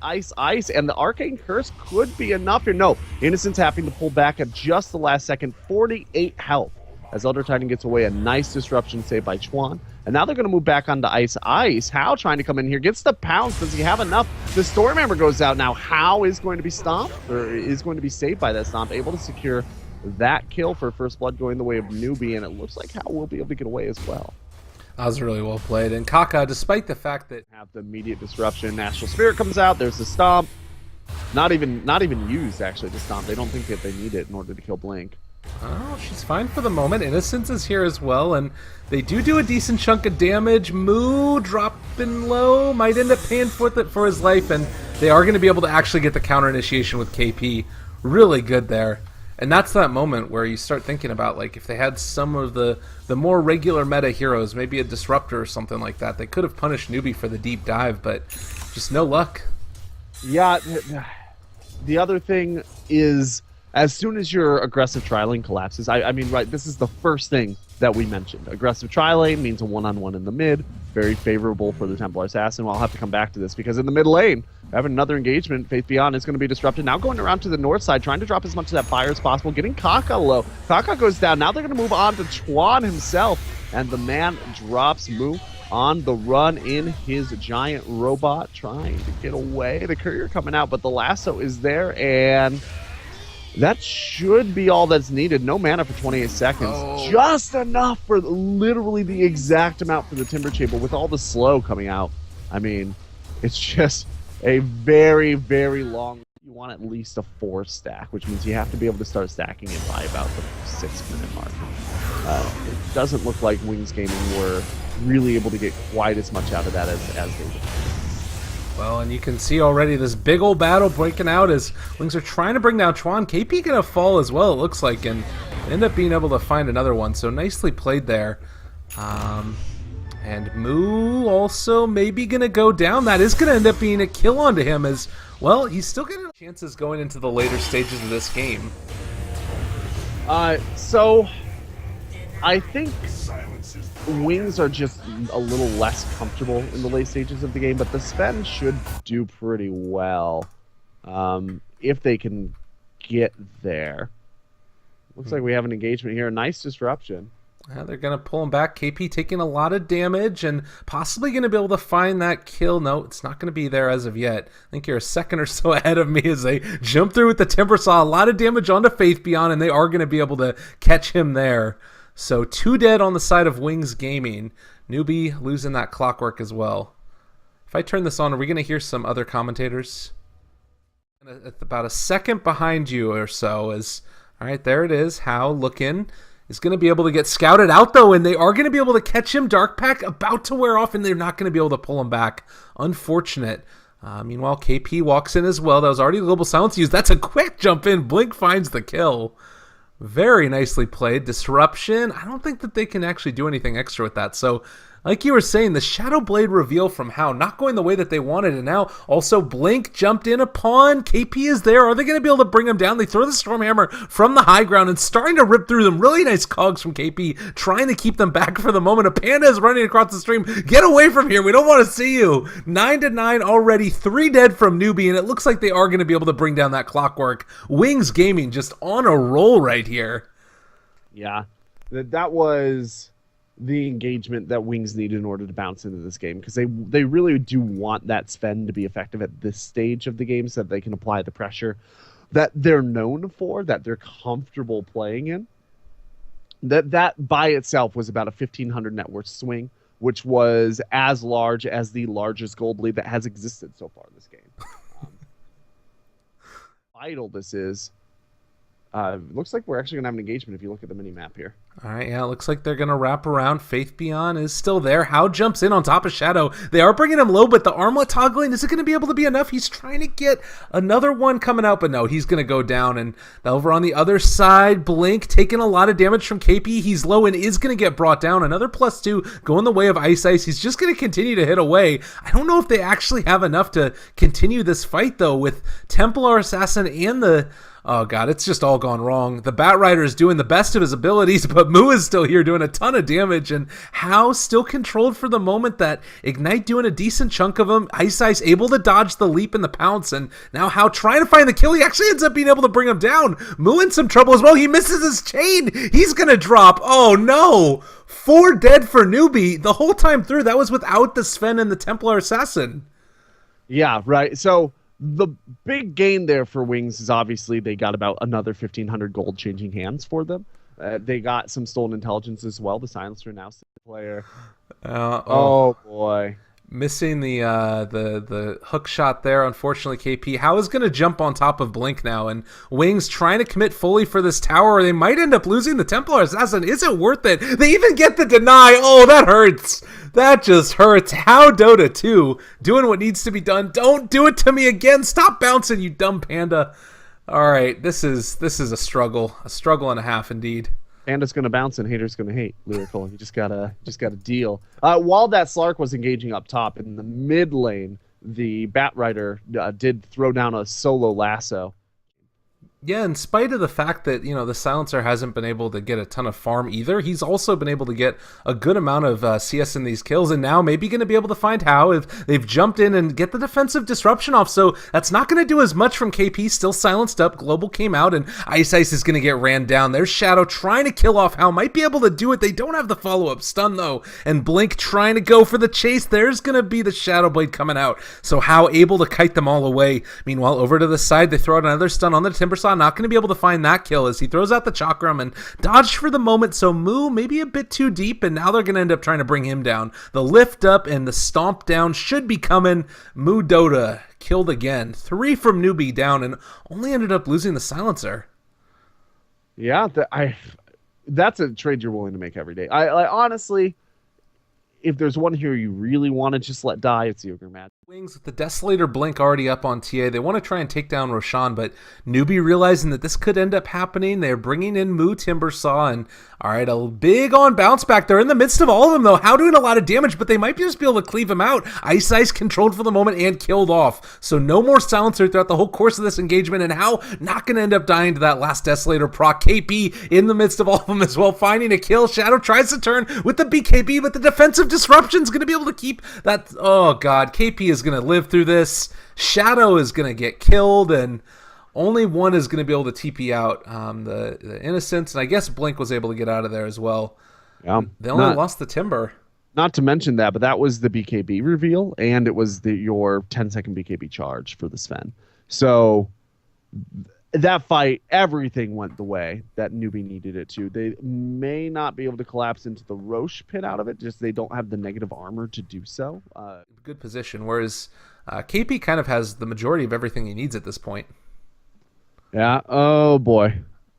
Ice, and the Arcane Curse could be enough here. No, Innocent's having to pull back at just the last second. 48 health as Elder Titan gets away. A nice disruption save by Chuan. And now they're going to move back onto Ice. Hao trying to come in here. Gets the pounce. Does he have enough? The Stormhammer goes out now. Hao is going to be stomped, or is going to be saved by that stomp. Able to secure that kill for First Blood going the way of Newbee. And it looks like Hao will be able to get away as well. That was really well played. And Kaka, despite the fact that... Have the immediate disruption. National Spirit comes out. There's the stomp. Not even used, actually, to stomp. They don't think that they need it in order to kill Blink. Oh, she's fine for the moment. Innocence is here as well, and they do a decent chunk of damage. Mu dropping low, might end up paying for it for his life, and they are going to be able to actually get the counter initiation with KP. Really good there. And that's that moment where you start thinking about, like, if they had some of the more regular meta heroes, maybe a Disruptor or something like that, they could have punished Newbee for the deep dive, but just no luck. Yeah, the other thing is, as soon as your aggressive tri-lane collapses, I mean, right, this is the first thing that we mentioned. Aggressive tri-lane means a one-on-one in the mid, very favorable for the Templar Assassin. Well, I'll have to come back to this, because in the mid lane, having another engagement, Faith Beyond is going to be disrupted. Now going around to the north side, trying to drop as much of that fire as possible, getting Kaka low. Kaka goes down. Now they're going to move on to Chuan himself, and the man drops Mu on the run in his giant robot, trying to get away. The courier coming out, but the lasso is there, and that should be all that's needed. No mana for 28 seconds. Oh. Just enough for literally the exact amount for the Timber Chamber with all the slow coming out. I mean, it's just a very, very long... You want at least a 4 stack, which means you have to be able to start stacking it by about the 6-minute mark. It doesn't look like Wings Gaming were really able to get quite as much out of that as they did. Well, and you can see already this big old battle breaking out as Wings are trying to bring down Chuan. KP gonna fall as well, it looks like, and end up being able to find another one. So nicely played there. And Mu also maybe gonna go down. That is gonna end up being a kill onto him, as well. He's still getting chances going into the later stages of this game. So I think Wings are just a little less comfortable in the late stages of the game, but the Sven should do pretty well if they can get there. Looks like we have an engagement here. A nice disruption. Yeah, they're going to pull him back. KP taking a lot of damage and possibly going to be able to find that kill. No, it's not going to be there as of yet. I think you're a second or so ahead of me as they jump through with the Timber Saw. A lot of damage onto Faith Beyond, and they are going to be able to catch him there. So 2 dead on the side of Wings Gaming. Newbee losing that clockwork as well. If I turn this on, are we going to hear some other commentators? About a second behind you or so is... All right, there it is. Hao looking. Is going to be able to get scouted out, though, and they are going to be able to catch him. Dark Pack about to wear off, and they're not going to be able to pull him back. Unfortunate. Meanwhile, KP walks in as well. That was already Global Silence used. That's a quick jump in. Blink finds the kill. Very nicely played. Disruption. I don't think that they can actually do anything extra with that. So, like you were saying, the Shadow Blade reveal from Hao not going the way that they wanted, and now also Blink jumped in upon. KP is there. Are they going to be able to bring him down? They throw the Stormhammer from the high ground and starting to rip through them. Really nice cogs from KP, trying to keep them back for the moment. A Panda is running across the stream. Get away from here. We don't want to see you. 9-9 already. 3 dead from Newbee, and it looks like they are going to be able to bring down that clockwork. Wings Gaming just on a roll right here. Yeah, that was the engagement that Wings need in order to bounce into this game, because they really do want that Sven to be effective at this stage of the game so that they can apply the pressure that they're known for, that they're comfortable playing in. That by itself was about a 1,500 net worth swing, which was as large as the largest gold lead that has existed so far in this game. Vital this is. Looks like we're actually going to have an engagement if you look at the mini-map here. All right, yeah, it looks like they're going to wrap around. Faith Beyond is still there. Hao jumps in on top of Shadow. They are bringing him low, but the armlet toggling, is it going to be able to be enough? He's trying to get another one coming out, but no, he's going to go down. And over on the other side, Blink taking a lot of damage from KP. He's low and is going to get brought down. Another +2 going the way of iceice. He's just going to continue to hit away. I don't know if they actually have enough to continue this fight, though, with Templar Assassin and the Oh, God, it's just all gone wrong. The Batrider is doing the best of his abilities, but Mu is still here doing a ton of damage, and Hao still controlled for the moment. That Ignite doing a decent chunk of him. iceice able to dodge the leap and the pounce, and now Hao trying to find the kill. He actually ends up being able to bring him down. Mu in some trouble as well. He misses his chain. He's going to drop. Oh, no. 4 dead for Newbee. The whole time through, that was without the Sven and the Templar Assassin. Yeah, right. So the big gain there for Wings is obviously they got about another 1,500 gold changing hands for them. They got some stolen intelligence as well. The Silencer now player. Oh boy. Missing the hook shot there, unfortunately. KP. Hao is going to jump on top of Blink now, and Wings trying to commit fully for this tower, or they might end up losing the Templar Assassin. Is it worth it? They even get the deny. Oh, that hurts. That just hurts. Hao Dota 2 doing what needs to be done. Don't do it to me again. Stop bouncing, you dumb panda. All right, this is a struggle and a half indeed. Panda's gonna bounce and haters gonna hate. Lyrical. You just gotta deal. While that Slark was engaging up top in the mid lane, the Batrider did throw down a solo lasso. Yeah, in spite of the fact that, the Silencer hasn't been able to get a ton of farm either, he's also been able to get a good amount of CS in these kills, and now maybe going to be able to find Hao if they've jumped in and get the defensive disruption off. So that's not going to do as much from KP, still silenced up. Global came out, and iceice is going to get ran down. There's Shadow trying to kill off Hao, might be able to do it. They don't have the follow-up stun, though, and Blink trying to go for the chase. There's going to be the Shadow Blade coming out, so Hao able to kite them all away. Meanwhile, over to the side, they throw out another stun on the Timbersaw. Not going to be able to find that kill as he throws out the Chakram and dodged for the moment. So Mu maybe a bit too deep, and now they're going to end up trying to bring him down. The lift up and the stomp down should be coming. Mu Dota killed again. 3 from Newbee down, and only ended up losing the Silencer. Yeah, that's a trade you're willing to make every day. I honestly, if there's one hero you really want to just let die, it's the Ogre Mad. Wings with the Desolator Blink already up on TA. They want to try and take down Roshan, but Newbee realizing that this could end up happening. They're bringing in Mu Timbersaw, and all right, a big on bounce back. They're in the midst of all of them, though. Hao doing a lot of damage, but they might just be able to cleave him out. iceice controlled for the moment and killed off. So no more Silencer throughout the whole course of this engagement, and Hao not going to end up dying to that last Desolator proc. KP in the midst of all of them as well, finding a kill. Shadow tries to turn with the BKB, but the defensive disruption is going to be able to keep that. Oh, God. KP is going to live through this. Shadow is going to get killed, and only one is going to be able to TP out the Innocents, and I guess Blink was able to get out of there as well. Yeah, they only lost the Timber. Not to mention that, but that was the BKB reveal, and it was your 10-second BKB charge for the Sven. So that fight, everything went the way that Newbee needed it to. They may not be able to collapse into the Roche pit out of it, just they don't have the negative armor to do so. Good position, whereas KP kind of has the majority of everything he needs at this point. Yeah, oh boy.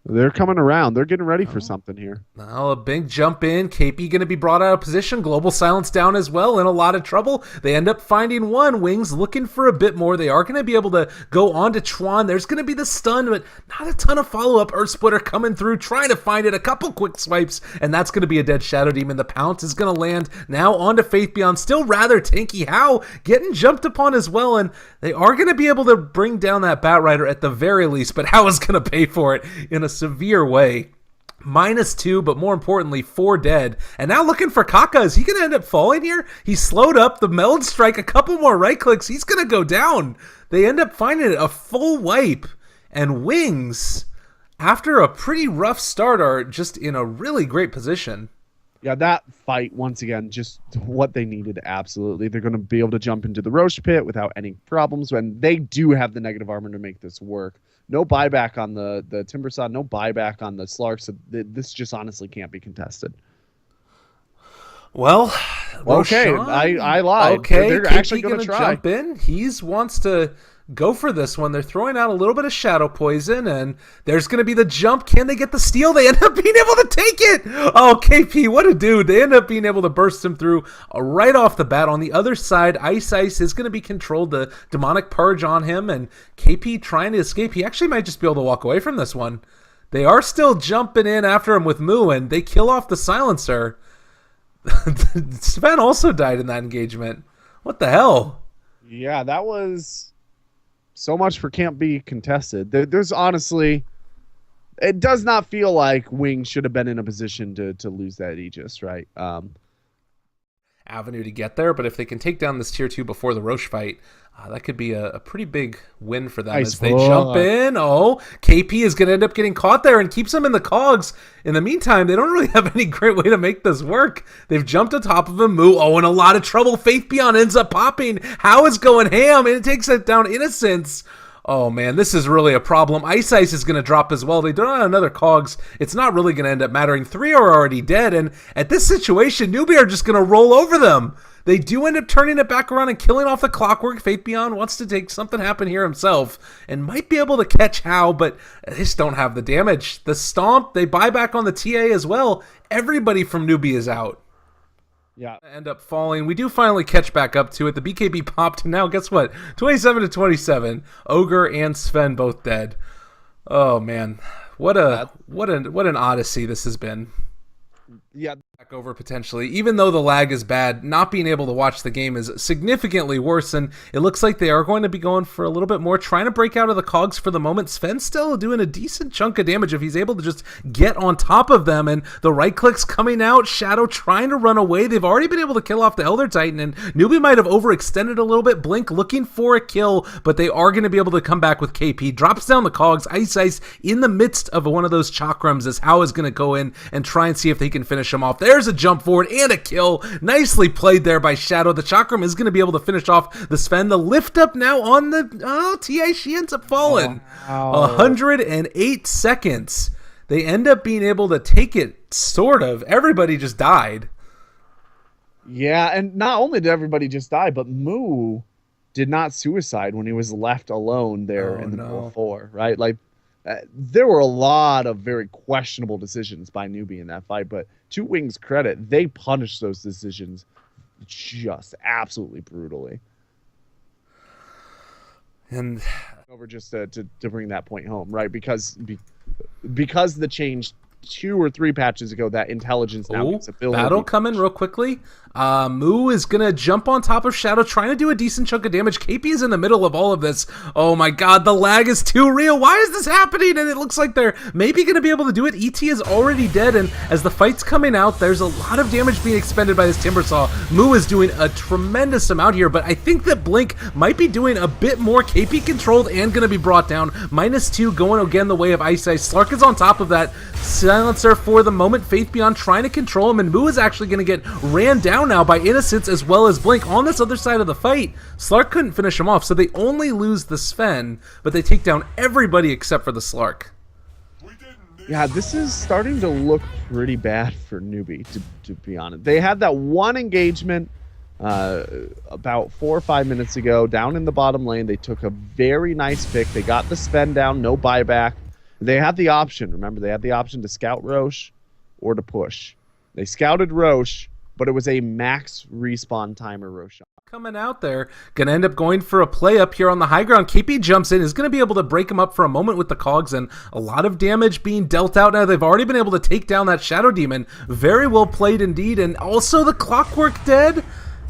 They're coming around. They're getting ready for something here. Now a big jump in. KP going to be brought out of position. Global Silence down as well. In a lot of trouble. They end up finding one. Wings looking for a bit more. They are going to be able to go on to Chuan. There's going to be the stun, but not a ton of follow-up. Earth Splitter coming through, trying to find it. A couple quick swipes, and that's going to be a dead Shadow Demon. The pounce is going to land. Now on to Faith Beyond. Still rather tanky. Hao getting jumped upon as well, and they are going to be able to bring down that Batrider at the very least, but Hao is going to pay for it in a severe way. -2, but more importantly, 4 dead. And now looking for Kaka. Is he going to end up falling here? He's slowed up. The Meld Strike, a couple more right clicks. He's going to go down. They end up finding it a full wipe. And Wings, after a pretty rough start, are just in a really great position. Yeah, that fight, once again, just what they needed, absolutely. They're going to be able to jump into the Roche pit without any problems, and they do have the negative armor to make this work. No buyback on the Timbersaw, no buyback on the Slark, so this just honestly can't be contested. Well, okay, Roshan, I lied. Okay, they're actually going to try. Jump in. He wants to go for this one. They're throwing out a little bit of Shadow Poison, and there's going to be the jump. Can they get the steal? They end up being able to take it. Oh, KP, what a dude. They end up being able to burst him through right off the bat. On the other side, iceice is going to be controlled. The Demonic Purge on him, and KP trying to escape. He actually might just be able to walk away from this one. They are still jumping in after him with Mu, and they kill off the Silencer. Sven also died in that engagement. What the hell? Yeah, that was So much for can't be contested. There's honestly, it does not feel like Wings should have been in a position to lose that Aegis, right? Avenue to get there, but if they can take down this tier 2 before the Roche fight, that could be a pretty big win for them as they jump in. Oh, KP is going to end up getting caught there and keeps them in the cogs. In the meantime, they don't really have any great way to make this work. They've jumped on top of him. Mu, in a lot of trouble. Faith_Beyond ends up popping. Hao is going ham, and it takes it down Innocence. Oh, man, this is really a problem. iceice is going to drop as well. They don't have another cogs. It's not really going to end up mattering. 3 are already dead, and at this situation, Newbee are just going to roll over them. They do end up turning it back around and killing off the clockwork. Faith_Beyond wants to take something happen here himself and might be able to catch Hao, but they just don't have the damage. The stomp, they buy back on the TA as well. Everybody from Newbee is out. Yeah. End up falling. We do finally catch back up to it. The BKB popped. Now, guess what? 27-27. Ogre and Sven both dead. Oh man, what an odyssey this has been. Yeah. Back over potentially. Even though the lag is bad, not being able to watch the game is significantly worse, and it looks like they are going to be going for a little bit more, trying to break out of the cogs for the moment. Sven's still doing a decent chunk of damage if he's able to just get on top of them, and the right clicks coming out. Shadow trying to run away. They've already been able to kill off the Elder Titan, and Newbee might have overextended a little bit. Blink looking for a kill, but they are going to be able to come back with KP. Drops down the cogs. Iceice in the midst of one of those chakrams as Hao is going to go in and try and see if they can finish him off. There's a jump forward and a kill. Nicely played there by Shadow. The chakram is going to be able to finish off the Sven. The lift up now on the TA. She ends up falling. Wow. 108 seconds. They end up being able to take it, sort of. Everybody just died. Yeah, and not only did everybody just die, but Mu did not suicide when he was left alone there in the middle 4, right? Like, there were a lot of very questionable decisions by Newbee in that fight, but to Wings' credit, they punished those decisions just absolutely brutally. And over just to bring that point home, right? Because the change 2 or 3 patches ago, that intelligence now gets ability. Battle coming real quickly. Mu is going to jump on top of Shadow, trying to do a decent chunk of damage. KP is in the middle of all of this. Oh my god, the lag is too real. Why is this happening? And it looks like they're maybe going to be able to do it. ET is already dead, and as the fight's coming out, there's a lot of damage being expended by this Timbersaw. Mu is doing a tremendous amount here, but I think that Blink might be doing a bit more. KP controlled and going to be brought down. -2 going again the way of iceice. Slark is on top of that. Silencer for the moment. Faith_Beyond trying to control him, and Mu is actually going to get ran down now by Innocence as well as Blink on this other side of the fight. Slark couldn't finish him off, so they only lose the Sven, but they take down everybody except for the Slark. Yeah, this is starting to look pretty bad for Newbee, to be honest. They had that one engagement about 4 or 5 minutes ago down in the bottom lane. They took a very nice pick. They got the Sven down, no buyback. They had the option, remember, they had the option to scout Roche or to push. They scouted Roche, but it was a max respawn timer Roche. Coming out there, gonna end up going for a play up here on the high ground. KP jumps in, is gonna be able to break him up for a moment with the cogs, and a lot of damage being dealt out. Now they've already been able to take down that Shadow Demon. Very well played indeed, and also the Clockwork dead.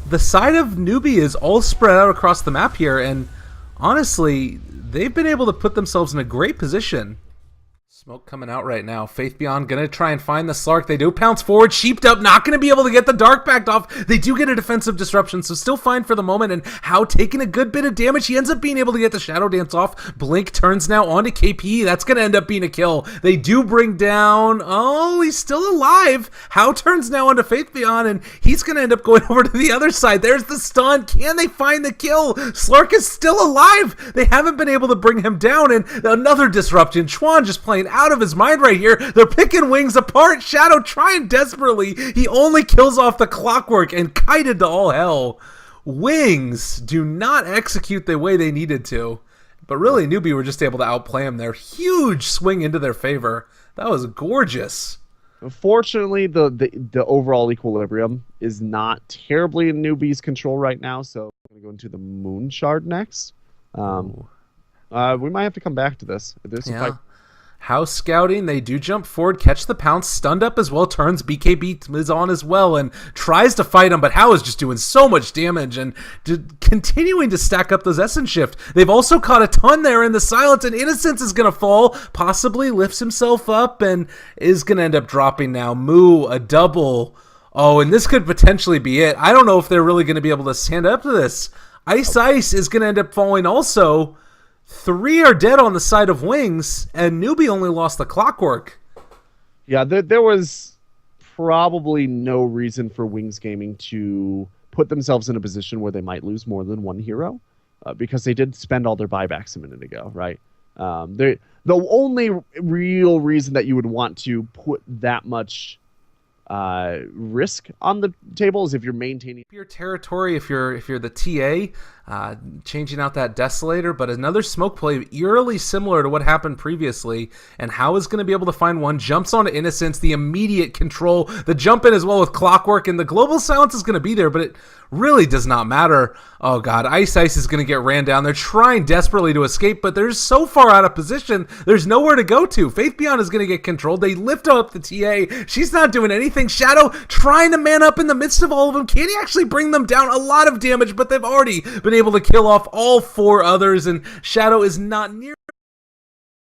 The side of Newbee is all spread out across the map here, and honestly, they've been able to put themselves in a great position. Smoke coming out right now. Faith_Beyond gonna try and find the Slark. They do pounce forward. Sheeped up, not gonna be able to get the Dark backed off. They do get a defensive disruption, so still fine for the moment. And Hao taking a good bit of damage. He ends up being able to get the Shadow Dance off. Blink turns now onto KP. That's gonna end up being a kill. They do bring down... Oh, he's still alive. Hao turns now onto Faith_Beyond, and he's gonna end up going over to the other side. There's the stun. Can they find the kill? Slark is still alive. They haven't been able to bring him down, and another disruption. Chuan just playing out of his mind right here. They're picking Wings apart. Shadow trying desperately. He only kills off the Clockwork and kited to all hell. Wings do not execute the way they needed to. But really, Newbee were just able to outplay him there. Huge swing into their favor. That was gorgeous. Unfortunately, the overall equilibrium is not terribly in Newbee's control right now, so I'm going to go into the Moon Shard next. We might have to come back to this. There's a fight. House scouting, they do jump forward, catch the pounce, stunned up as well, turns, BKB is on as well, and tries to fight him, but Hao is just doing so much damage and continuing to stack up those Essence Shift. They've also caught a ton there in the silence, and Innocence is going to fall, possibly lifts himself up, and is going to end up dropping now. Mu, a double. Oh, and this could potentially be it. I don't know if they're really going to be able to stand up to this. Ice is going to end up falling also. 3 are dead on the side of Wings, and Newbee only lost the Clockwork. Yeah, there was probably no reason for Wings Gaming to put themselves in a position where they might lose more than one hero, because they did spend all their buybacks a minute ago, right? The only real reason that you would want to put that much risk on the table is if you're maintaining your territory, if you're the TA, changing out that Desolator. But another smoke play eerily similar to what happened previously, and Hao is going to be able to find one, jumps onto Innocence, the immediate control, the jump in as well with Clockwork, and the global silence is going to be there, but it really does not matter. Oh god, Ice is going to get ran down. They're trying desperately to escape, but they're so far out of position, there's nowhere to go to. Faith Beyond is going to get controlled. They lift up the TA. She's not doing anything. Shadow trying to man up in the midst of all of them. Can he actually bring them down? A lot of damage, but they've already been able to kill off all 4 others, and Shadow is not near